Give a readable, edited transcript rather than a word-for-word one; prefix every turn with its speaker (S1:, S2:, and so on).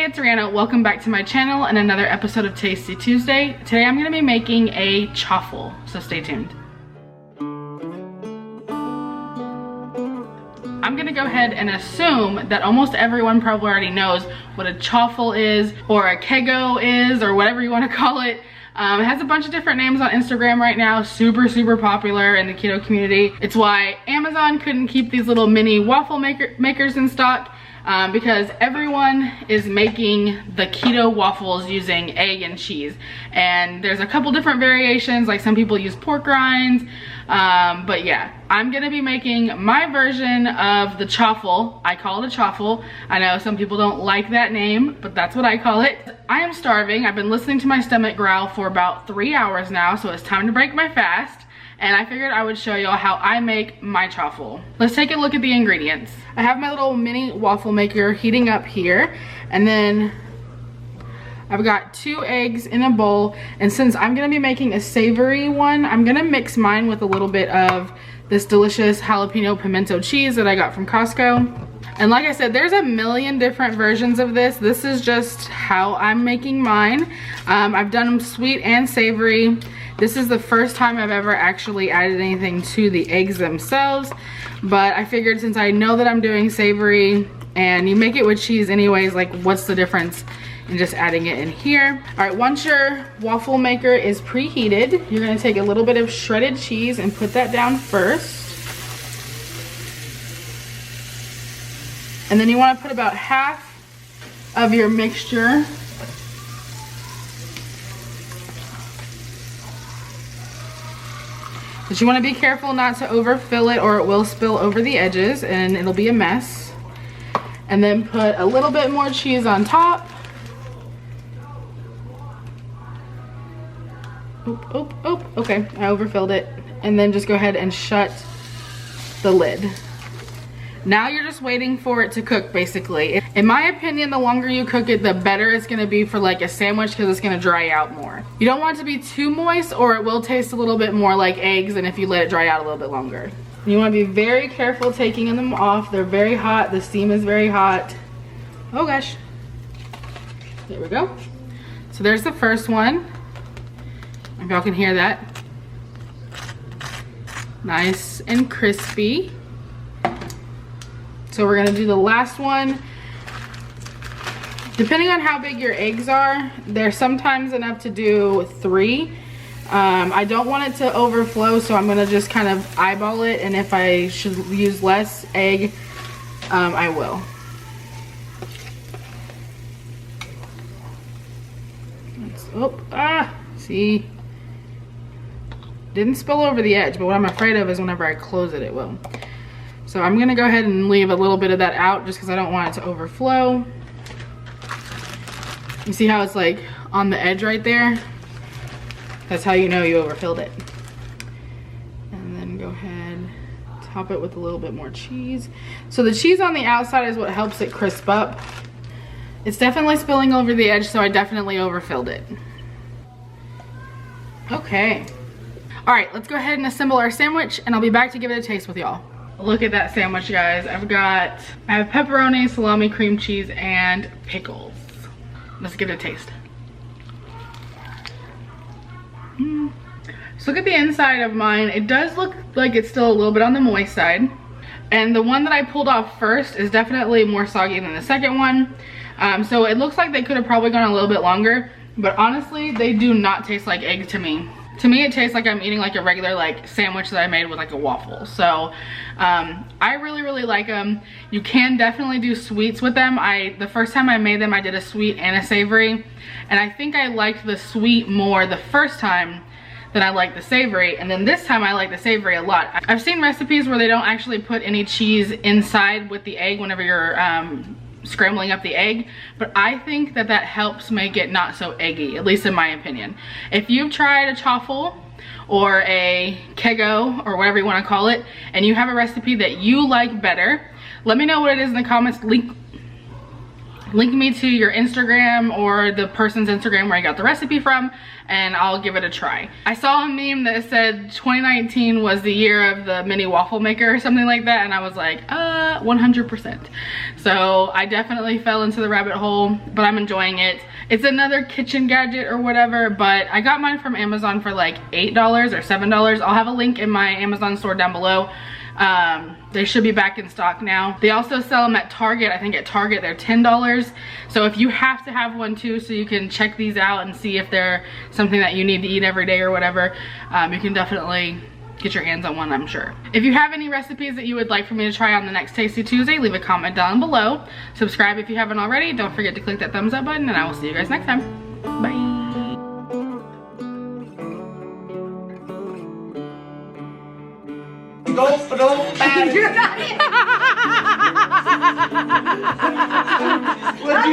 S1: it's Rhianna. Welcome back to my channel and another episode of Tasty Tuesday. Today I'm going to be making a chaffle, so stay tuned. I'm going to go ahead and assume that almost everyone probably already knows what a chaffle is, or a kego is, or whatever you want to call it. It has a bunch of different names on Instagram right now, super popular in the keto community. It's why Amazon couldn't keep these little mini waffle makers in stock. Because everyone is making the keto waffles using egg and cheese, and there's a couple different variations, like some people use pork rinds, but yeah, I'm gonna be making my version of the chaffle. I call it a chaffle. I know some people don't like that name, but that's what I call it. I am starving. I've been listening to my stomach growl for about 3 hours now, so it's time to break my fast. And I figured I would show y'all how I make my chaffle. Let's take a look at the ingredients. I have my little mini waffle maker heating up here, and then I've got 2 eggs in a bowl. And since I'm gonna be making a savory one, I'm gonna mix mine with a little bit of this delicious jalapeno pimento cheese that I got from Costco. And like I said, there's a million different versions of this. This is just how I'm making mine. I've done them sweet and savory. This is the first time I've ever actually added anything to the eggs themselves, but I figured since I know that I'm doing savory and you make it with cheese anyways, like what's the difference in just adding it in here? All right, once your waffle maker is preheated, you're gonna take a little bit of shredded cheese and put that down first. And then you wanna put about half of your mixture . But you want to be careful not to overfill it, or it will spill over the edges and it'll be a mess. And then put a little bit more cheese on top. Oop, okay, I overfilled it. And then just go ahead and shut the lid. Now you're just waiting for it to cook, basically. In my opinion, the longer you cook it, the better it's gonna be for like a sandwich, because it's gonna dry out more. You don't want it to be too moist, or it will taste a little bit more like eggs than if you let it dry out a little bit longer. You wanna be very careful taking them off. They're very hot, the steam is very hot. Oh gosh. There we go. So there's the first one. If y'all can hear that. Nice and crispy. So we're gonna do the last one. Depending on how big your eggs are, they're sometimes enough to do 3. I don't want it to overflow, so I'm gonna just kind of eyeball it, and if I should use less egg, I will. See? Didn't spill over the edge, but what I'm afraid of is whenever I close it, it will. So I'm gonna go ahead and leave a little bit of that out just because I don't want it to overflow. You see how it's like on the edge right there? That's how you know you overfilled it. And then go ahead, top it with a little bit more cheese. So the cheese on the outside is what helps it crisp up. It's definitely spilling over the edge, so I definitely overfilled it. Okay. All right, let's go ahead and assemble our sandwich, and I'll be back to give it a taste with y'all. Look at that sandwich, guys. I have pepperoni, salami, cream cheese, and pickles. Let's give it a taste. So look at the inside of mine. It does look like it's still a little bit on the moist side. And the one that I pulled off first is definitely more soggy than the second one. So it looks like they could have probably gone a little bit longer, but honestly, they do not taste like egg to me. To me, it tastes like I'm eating like a regular like sandwich that I made with like a waffle. So I really like them. You can definitely do sweets with them. The first time I made them, I did a sweet and a savory, and I think I liked the sweet more the first time than I liked the savory, and then this time I like the savory a lot. I've seen recipes where they don't actually put any cheese inside with the egg whenever you're scrambling up the egg, but I think that helps make it not so eggy, at least in my opinion. If you've tried a chaffle or a kego or whatever you want to call it, and you have a recipe that you like better, let me know what it is in the comments. link me to your Instagram or the person's Instagram where I got the recipe from, and I'll give it a try. I saw a meme that said 2019 was the year of the mini waffle maker or something like that, and I was like, 100%. So I definitely fell into the rabbit hole, but I'm enjoying it. It's another kitchen gadget or whatever, but I got mine from Amazon for like $8 or $7. I'll have a link in my Amazon store down below. They should be back in stock now. They also sell them at Target. I think at Target they're $10. So if you have to have one too, so you can check these out and see if they're something that you need to eat every day or whatever, you can definitely get your hands on one, I'm sure. If you have any recipes that you would like for me to try on the next Tasty Tuesday, leave a comment down below. Subscribe if you haven't already. Don't forget to click that thumbs up button, and I will see you guys next time. Bye.
S2: You're not